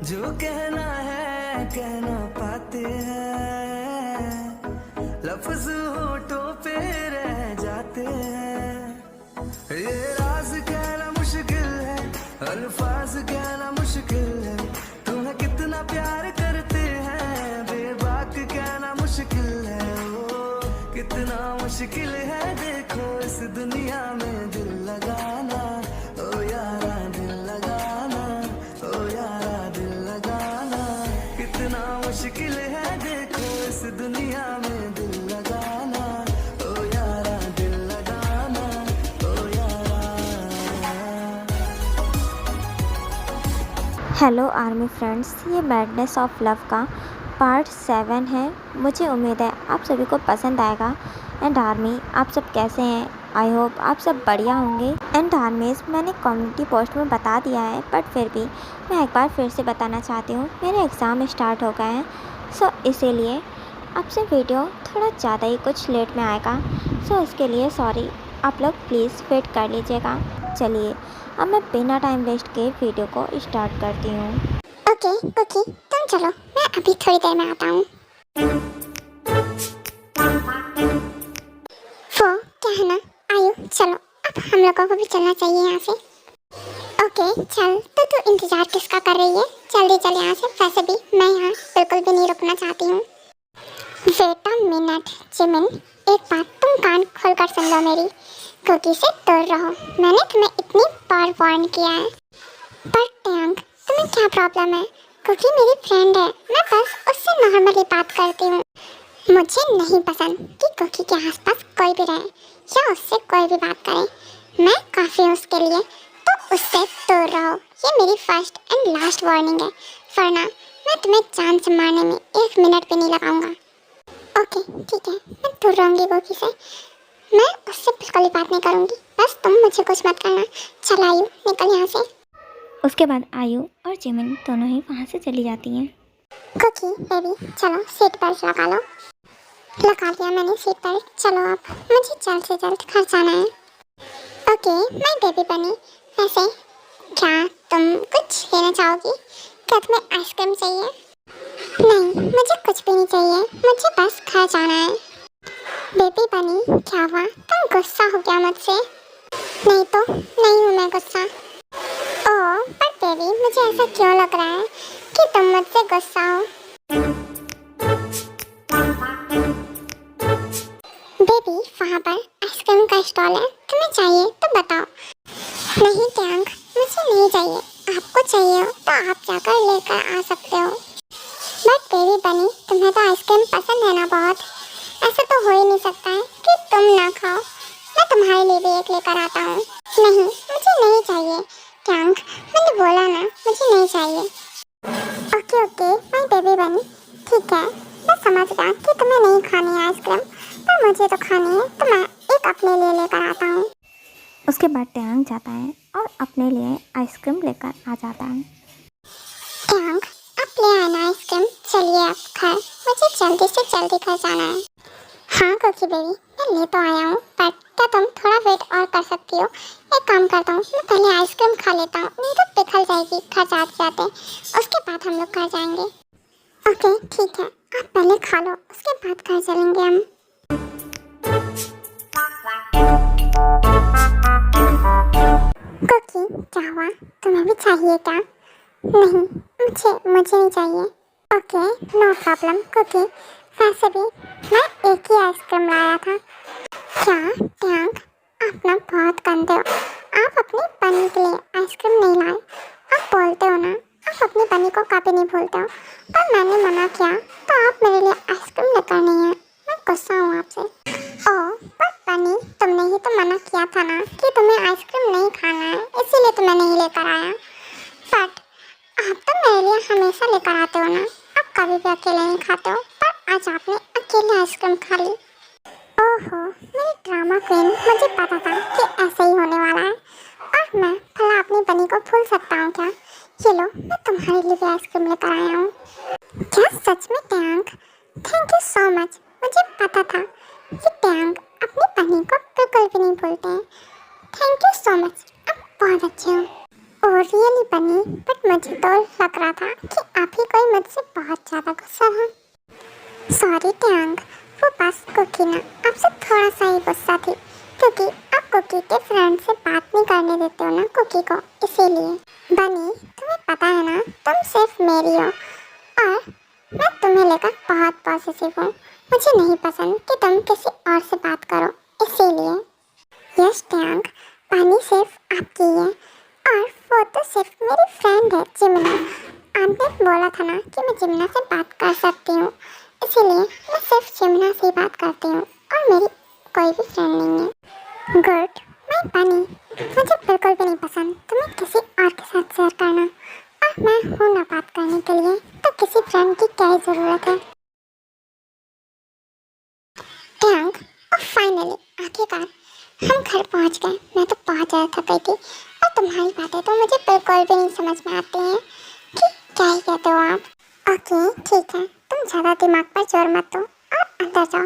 जो कहना है कहना पाते हैं, लफ्ज होठों पे रह जाते हैं। ये राज कहना मुश्किल है, अल्फाज कहना मुश्किल है। तुम्हें कितना प्यार करते हैं बेबाक कहना मुश्किल है। ओ कितना मुश्किल है देखो इस दुनिया में दिल लगाना। ओ यारा दिल लगाना, ओ यारा दिल लगाना। कितना मुश्किल है देखो इस दुनिया में दिल लगाना। ओ यारा दिल लगाना, ओ यारा। हेलो आर्मी फ्रेंड्स, ये मैडनेस ऑफ लव का पार्ट 7 है। मुझे उम्मीद है आप सभी को पसंद आएगा। एंड आर्मी, आप सब कैसे हैं? आई होप आप सब बढ़िया होंगे। एंड आर्मीज़, मैंने कम्युनिटी पोस्ट में बता दिया है, बट फिर भी मैं एक बार फिर से बताना चाहती हूँ, मेरे एग्ज़ाम स्टार्ट हो गए हैं। सो इसीलिए आपसे वीडियो थोड़ा ज़्यादा ही कुछ लेट में आएगा। सो इसके लिए सॉरी, आप लोग प्लीज़ वेट कर लीजिएगा। चलिए अब मैं बिना टाइम वेस्ट के वीडियो को स्टार्ट करती हूँ। ओके कुकी, तुम चलो, मैं अभी थोड़ी देर में आता हूँ। वो क्या है ना, आयु चलो, अब हम लोगों को भी चलना चाहिए यहाँ से। ओके चल, तो तू इंतजार किसका कर रही है? जल्दी चल यहाँ से। वैसे भी मैं यहाँ बिल्कुल भी नहीं रुकना चाहती हूँ। वेट अ मिनट जिमिन, एक बात तुम कान खोल कर सुन लो मेरी। कुकी से दूर रहो, मैंने तुम्हें इतनी बार वार्न किया है। पर टैंक, तुम्हें क्या प्रॉब्लम है? कुकी मेरी फ्रेंड है, मैं बस उससे नॉर्मली बात करती हूँ। मुझे नहीं पसंद कि कुकी के आसपास कोई भी रहे या उससे कोई भी बात करे। मैं काफ़ी हूँ उसके लिए, तो उससे दूर रहो। ये मेरी फर्स्ट एंड लास्ट वार्निंग है, वरना मैं तुम्हें जान से मारने में 1 मिनट भी नहीं लगाऊंगा। ओके ठीक है, मैं दूर रहूँगी कुकी से। मैं उससे बिल्कुल ही बात नहीं करूँगी, बस तुम मुझे कुछ मत करना। चल आयु, निकल यहाँ से। उसके बाद आयु और जिमिन दोनों ही वहाँ से चली जाती हैं। कुकी बेबी, चलो सीट बेल्ट लगा लो। लगा दिया मैंने सीट बेल्ट। चलो अब मुझे जल्द से जल्द घर जाना है। ओके माय बेबी बनी, वैसे क्या तुम कुछ लेना चाहोगी? क्या तुम्हें आइसक्रीम चाहिए? नहीं, मुझे कुछ भी नहीं चाहिए, मुझे बस घर जाना है। बेबी बनी, क्या हुआ? तुम गुस्सा हो गया मुझसे? नहीं तो नहीं हूँ मैं गुस्सा। ओह पर बेबी, मुझे ऐसा क्यों लग रहा है कि तुम मुझसे गुस्सा हो? बेबी, वहाँ पर आइसक्रीम का स्टॉल है, तुम्हें चाहिए तो बताओ। नहीं टैंक, मुझे नहीं चाहिए। आपको चाहिए हो तो आप जाकर लेकर आ सकते हो। बट बेबी बनी, तुम्हें तो आइसक्रीम पसंद है ना बहुत। ऐसा तो हो ही नहीं सकता है कि तुम ना खाओ। मैं तुम्हारे लिए भी एक लेकर आता हूँ। नहीं, मुझे नहीं चाहिए टैंक, मैंने बोला ना मुझे नहीं चाहिए। ओके ओके माय बेबी बनी, ठीक है, मैं समझ गया कि तुम्हें नहीं खानी है आइसक्रीम, पर मुझे तो खानी है, तो मैं एक अपने लिए लेकर आता हूँ। उसके बाद टैंक जाता है और अपने लिए आइसक्रीम लेकर आ जाता है। टैंक, आप ले आना आइसक्रीम। चलिए अब घर, मुझे जल्दी से जल्दी घर जाना है। हाँ कुकी बेबी, मैं ले तो आया हूँ, बट क्या तुम थोड़ा वेट और कर सकती हो? एक काम करता हूँ, मैं पहले आइसक्रीम खा लेता हूँ, नहीं तो पिघल जाएगी घर जाते जाते। उसके बाद हम लोग घर जाएंगे। ओके ठीक है, आप पहले खा लो, उसके बाद घर चलेंगे हम। कुकी क्या हुआ, तुम्हें भी चाहिए क्या? नहीं, मुझे नहीं चाहिए। ओके नो प्रॉब्लम कुकी, वैसे भी मैं एक ही आइसक्रीम लाया था। क्या टैंक, आप ना बहुत गंदे हो। आप अपनी बनी के लिए आइसक्रीम नहीं लाए। आप बोलते हो ना, आप अपनी बनी को कभी नहीं भूलते हो, पर मैंने मना किया तो आप मेरे लिए आइसक्रीम लेकर नहीं आए। मैं गुस्सा हूँ आपसे। ओह पर बनी, तुमने ही तो मना किया था ना कि तुम्हें आइसक्रीम नहीं खाना है, इसीलिए तो मैं नहीं लेकर आया। बट आप तो मेरे लिए हमेशा लेकर आते हो ना, आप कभी भी अकेले नहीं खाते हो, पर आज आपने अकेले आइसक्रीम खा ली। ओहो मेरी ड्रामा क्वीन, मुझे पता था कि ऐसे ही होने वाला है। और मैं भला अपनी बनी को भूल सकता हूँ क्या? ये लो, मैं तुम्हारे लिए भी आइसक्रीम लेकर आया हूँ। क्या सच में tank? Thank you so much. मुझे पता था कि टैंक अपनी बनी को बिल्कुल भी नहीं भूलते हैं। थैंक यू सो मच, आप बहुत अच्छे हो। ओह रियली बनी, बट मुझे तो लग रहा था कि आप ही कोई मुझसे बहुत ज़्यादा गुस्सा था। सॉरी टैंग, वो बस कुकी ना आपसे थोड़ा सा ही गुस्सा थी, क्योंकि आप कुकी के फ्रेंड से बात नहीं करने देते हो ना कुकी को, इसीलिए। बनी, तुम्हें पता है ना तुम सिर्फ मेरी हो और मैं तुम्हें लेकर बहुत पॉसेसिव हूँ। मुझे नहीं पसंद कि तुम किसी और से बात करो, इसीलिए। यस टैंग, बनी सिर्फ आपकी है और वो तो सिर्फ मेरी फ्रेंड है जिमना। आपने बोला था ना कि मैं जिमना से बात कर सकती हूँ, इसीलिए मैं सिर्फ जिमना से ही बात करती हूँ और मेरी कोई भी फ्रेंड नहीं है। गुड, मैं बनी, मुझे बिल्कुल भी नहीं पसंद तुम्हें किसी और के साथ शेयर करना, और मैं हूँ ना बात करने के लिए, तो किसी फ्रेंड की क्या ही ज़रूरत है। टैंग, और फाइनली आखिरकार हम घर पहुंच गए। मैं तो बहुत ज़्यादा थक गई थी और तुम्हारी बातें तो मुझे बिल्कुल भी नहीं समझ में आती हैं कि क्या ही कहते हो आप। ओके ठीक है, तुम ज़्यादा दिमाग पर जोर मत दो और अंदर जाओ,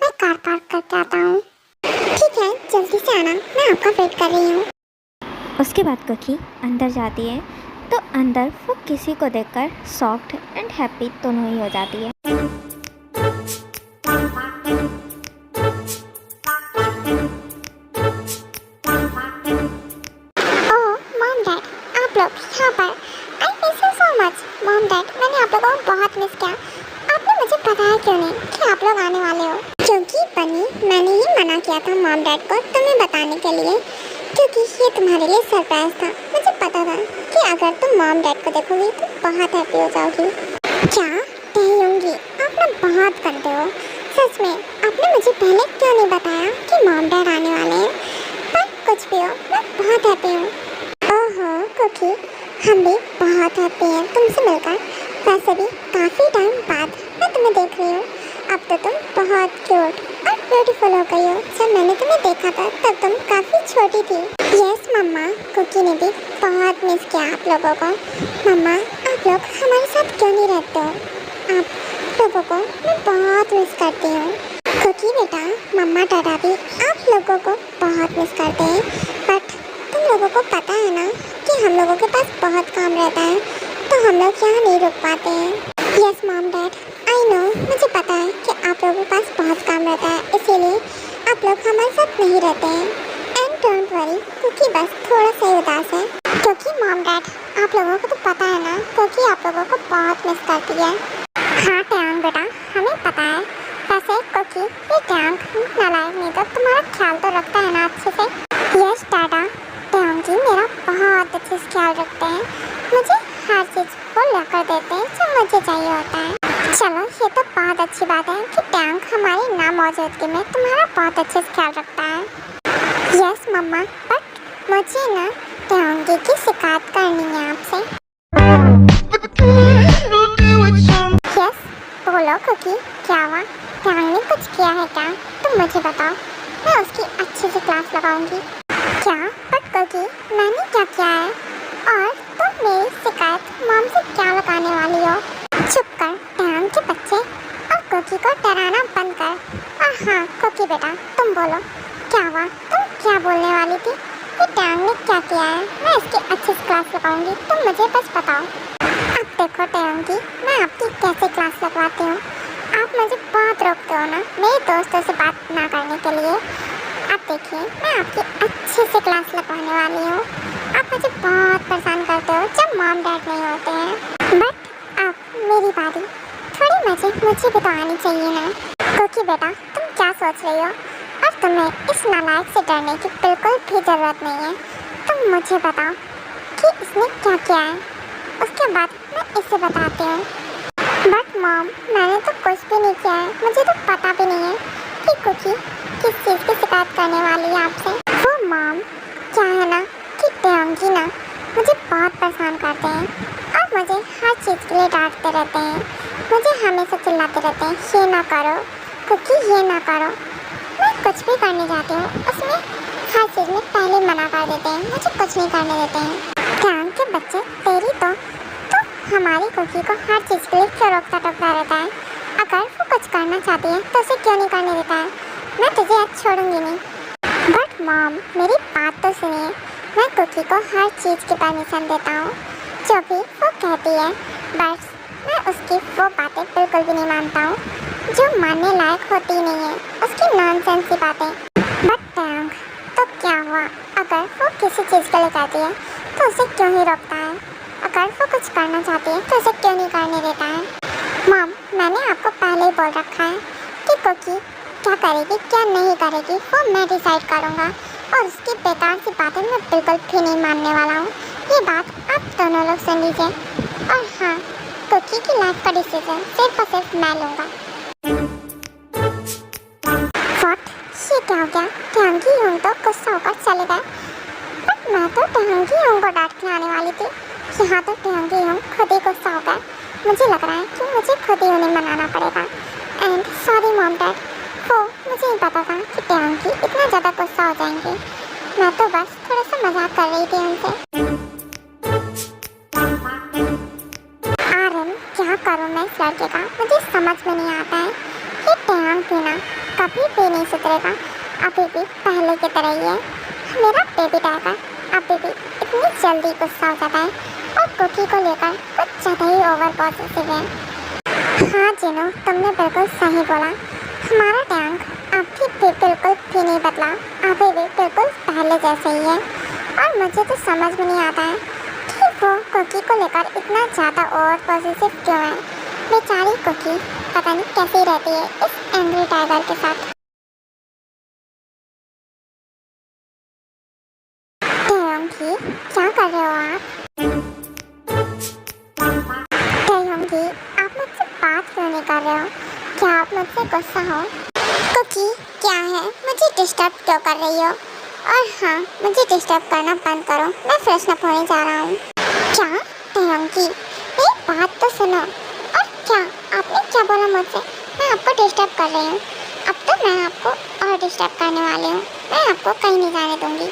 मैं कार पार्क करके आता हूँ। ठीक है, जल्दी से आना, मैं आपका वेट कर रही हूँ। उसके बाद कुकी अंदर जाती है तो अंदर वो किसी को देखकर सॉफ्ट एंड हैप्पी दोनों ही हो जाती है। यहाँ पर I miss you so much mom dad. मैंने आप लोगों को बहुत मिस किया। आपने मुझे बताया क्यों नहीं कि आप लोग आने वाले हो? क्योंकि बनी, मैंने ही मना किया था मॉम डैड को तुम्हें बताने के लिए, क्योंकि ये तुम्हारे लिए सरप्राइज था। मुझे पता था कि अगर तुम मॉम डैड को देखोगी तो बहुत हैप्पी हो जाओगी। क्या कहूँगी, आप ना बहुत गंदे हो सच में। आपने मुझे पहले क्यों नहीं बताया कि मॉम डैड आने वाले हैं? पर कुछ भी हो, मैं बहुत हैप्पी हूँ। ओहो कुकी, हम भी बहुत हैप्पी हैं तुमसे मिलकर। वैसे भी काफ़ी टाइम बाद मैं तुम्हें देख रही हूँ। अब तो तुम बहुत क्यूट और ब्यूटीफुल हो गई हो। जब मैंने तुम्हें देखा था तब तुम काफ़ी छोटी थी। यस मम्मा, कुकी ने भी बहुत मिस किया आप लोगों को। मम्मा, आप लोग हमारे साथ क्यों नहीं रहते हो? आप लोगों को मैं बहुत मिस करती हूँ। कुकी बेटा, मम्मा डाडा भी आप लोगों को बहुत मिस करते हैं, बट तुम लोगों को पता है ना कि हम लोगों के पास बहुत काम रहता है, तो हम लोग यहाँ नहीं रुक पाते हैं। Yes mom dad, I know, मुझे पता है कि आप लोगों के पास बहुत काम रहता है, इसीलिए आप लोग हमारे साथ नहीं रहते हैं। एंड डोंट वरी, क्योंकि बस थोड़ा सा ही उदास है। क्योंकि मॉम डैड, आप लोगों को तो पता है ना, क्योंकि आप लोगों को बहुत मिस करती है। हाँ टैंग बेटा, हमें पता है। वैसे क्योंकि ये टैंग नालायक नहीं तो तुम्हारा ख्याल तो रखता है ना अच्छे से। यस डाडा, टैंग जी मेरा बहुत अच्छे से ख्याल रखते हैं। मुझे हर चीज़ को लेकर देते हैं जो मुझे चाहिए होता है। चलो ये तो बहुत अच्छी बात है कि टैंग हमारी नामौजूदगी में तुम्हारा बहुत अच्छे से ख्याल रखता है। यस मम्मा, बट मुझे ना टैंगी की शिकायत करनी है आपसे। यस बोलो कुकी, क्या हुआ? टैंग ने कुछ किया है क्या? तुम मुझे बताओ, मैं उसकी अच्छे से क्लास लगाऊंगी। क्या? बट कुकी, मैंने क्या किया है? और तुम मेरी शिकायत मॉम से क्या लगाने वाली हो? चुप कर टैंग के बच्चे, और कुकी को डराना बंद कर। और हाँ कुकी बेटा, तुम बोलो क्या हुआ? तुम क्या बोलने वाली थी? कि टैंग ने क्या किया है? मैं इसकी अच्छे से क्लास लगाऊंगी, तुम मुझे बस बताओ। अब देखो टैंग जी, मैं आपकी कैसे क्लास लगवाती हूँ। आप मुझे बहुत रोकते हो ना मेरे दोस्तों से बात ना करने के लिए। अब देखिए, मैं आपकी अच्छे से क्लास लगवाने वाली हूँ। आप मुझे बहुत परेशान करते हो जब मॉम डैड नहीं होते हैं। बट अब मेरी बारी, थोड़ी मजे मुझे भी तो आनी चाहिए ना। क्योंकि बेटा, तुम क्या सोच रही हो? और तुम्हें इस नालायक से डरने की बिल्कुल भी ज़रूरत नहीं है। तुम मुझे बताओ कि इसने क्या किया है, उसके बाद मैं इसे बताती हूँ। बट मॉम, मैंने तो कुछ भी नहीं किया है। मुझे तो पता भी नहीं है कि कुकी किस चीज़ की शिकायत करने वाली है आपसे। वो मॉम, क्या है ना कि टैंगी ना मुझे बहुत परेशान करते हैं और मुझे हर चीज़ के लिए डांटते रहते हैं। मुझे हमेशा चिल्लाते रहते हैं, ये ना करो कुकी, ये ना करो। मैं कुछ भी करने जाती हूँ उसमें हर चीज़ में पहले मना कर देते हैं, मुझे कुछ नहीं करने देते हैं। टैंग के बच्चे, तेरी तो हमारी कुकी को हर चीज़ के लिए क्यों रोकता टोकता रहता है? अगर वो कुछ करना चाहती है तो उसे क्यों नहीं करने देता है? मैं तुझे आज छोड़ूंगी नहीं। बट मॉम, मेरी बात तो सुनिए। मैं कुकी को हर चीज़ की परमिशन देता हूँ जो भी वो कहती है, बस मैं उसकी वो बातें बिल्कुल भी नहीं मानता हूँ जो मानने लायक होती ही नहीं है, उसकी नॉनसेंस की बातें। बट टैंग, तो क्या हुआ? अगर वो किसी चीज़ के लिए कहती है तो उसे क्यों ही रोकता है? अगर वो कुछ करना चाहती है तो उसे क्यों नहीं करने देता है? मॉम, मैंने आपको पहले ही बोल रखा है कि कुकी क्या करेगी क्या नहीं करेगी वो मैं डिसाइड करूँगा, और उसकी बेकार सी बातें मैं बिल्कुल भी नहीं मानने वाला हूँ। ये बात आप दोनों लोग सुन लीजिए। और हाँ, कुकी की लाइफ का डिसीजन सिर्फ और सिर्फ मैं लूँगा। व्हाट? ये क्या हो गया? टैंगी यूं तो गुस्सा होकर चले गए, बट मैं तो टैंगी यूं को डांट के आने वाली थी। यहाँ तो टैंगी यूं खुद ही गुस्सा हो गए। मुझे लग रहा है कि मुझे खुद ही उन्हें मनाना पड़ेगा। एंड सॉरी मॉम डैड, वो मुझे नहीं पता था कि टैंगी इतना ज़्यादा गुस्सा हो जाएंगे। मैं तो बस थोड़ा सा मजाक कर रही थी उनसे। आर्यन, क्या करूँ मैं इस लड़के का? मुझे समझ में नहीं आता है। ये टैंग भी ना कभी भी नहीं सुधरेगा, अभी भी पहले की तरह ही है। मेरा बेबी टाइगर अभी भी इतनी जल्दी गुस्सा हो जाता है और कुकी को लेकर कुछ ज़्यादा ही ओवर पॉजिटिव है। हाँ जिनो, तुमने बिल्कुल सही बोला। हमारा टैंक अभी भी बिल्कुल भी नहीं बदला, अभी भी बिल्कुल पहले जैसे ही है। और मुझे तो समझ में नहीं आता है कि वो कुकी को लेकर इतना ज़्यादा ओवर पॉजिटिव क्यों है। बेचारी कुकी पता नहीं कैसी रहती है इस एंग्री टाइगर के साथ। टैंगी, क्या कर रहे हो आप? टैंगी, आप मुझसे बात क्यों नहीं कर रहे हो? क्या आप मुझसे गुस्सा हो? कुकी, क्या है? मुझे डिस्टर्ब क्यों कर रही हो? और हाँ, मुझे डिस्टर्ब करना बंद करो, मैं फ्रेश अप होने जा रहा हूँ। क्या? टैंगी, मेरी बात तो सुनो। और क्या? आपने क्या बोला मुझसे? मैं आपको डिस्टर्ब कर रही हूँ? अब तो मैं आपको और डिस्टर्ब करने वाली हूँ। मैं आपको कहीं नहीं जाने दूँगी।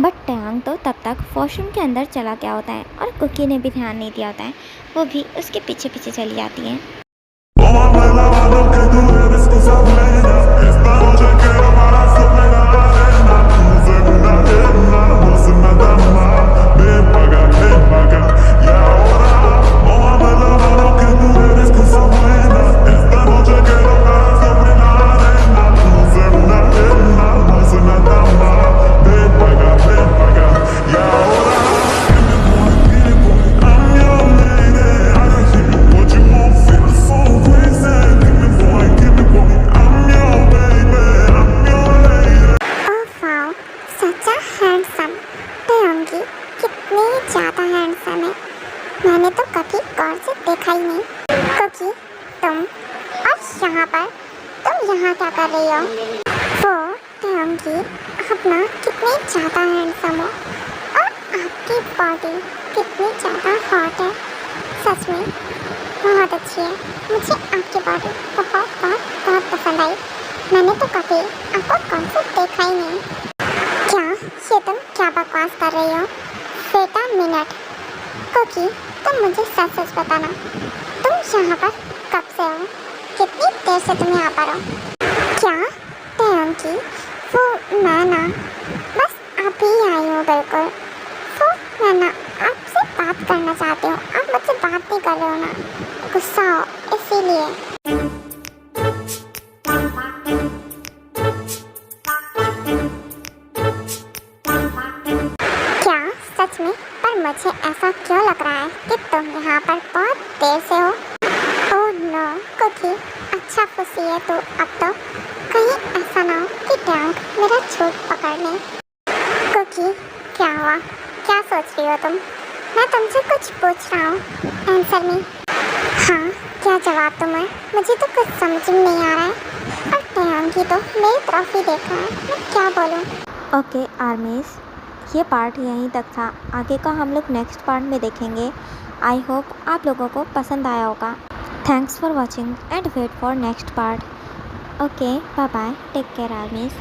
बट टैंग तो तब तक वॉशरूम के अंदर चला गया होता है और कुकी ने भी ध्यान नहीं दिया होता है, वो भी उसके पीछे पीछे चली जाती है। मैंने तो कभी गौर से देखा ही नहीं। कुकी, तुम और यहाँ पर तुम यहाँ क्या कर रही हो? वो टैंगी अपना कितनी ज़्यादा हैंडसम हो और आपकी बॉडी कितनी ज़्यादा हॉट है। सच में बहुत अच्छी है। मुझे आपकी बॉडी बहुत बहुत बहुत पसंद आई। मैंने तो कभी आपको कौन से देखा ही नहीं। क्या ये तुम क्या बकवास कर रही हो? Wait a minute. कुकी, तुम मुझे सच सच बताना, तुम यहाँ पर कब से हो? कितनी देर से तुम यहाँ पर हो? क्या? टैंगी, वो मैं ना बस अभी आई हूँ बिल्कुल। वो मैं ना आपसे बात करना चाहती हूँ, आप मुझसे बात नहीं कर रहे हो ना, गुस्सा हो इसीलिए। क्या सच में? पर मुझे ऐसा क्यों लग रहा है कि तुम यहाँ पर बहुत देर से हो। ओह नो कुकी, अच्छा फंसी है तू अब तो। कहीं ऐसा ना हो कि टैंक मेरा झूठ पकड़ ले। कुकी, क्या हुआ? क्या सोच रही हो तुम? मैं तुमसे कुछ पूछ रहा हूँ, आंसर मी। हाँ, क्या जवाब दूँ मुझे तो कुछ समझ में नहीं आ रहा है। और टैंकी तो मेरी तरफ ही देख रहा है, मैं क्या बोलूँ? ओके आर्मीज, ये पार्ट यहीं तक था। आगे का हम लोग नेक्स्ट पार्ट में देखेंगे। आई होप आप लोगों को पसंद आया होगा। Thanks for watching and wait for next part. Okay, bye bye, take care आर्मीज।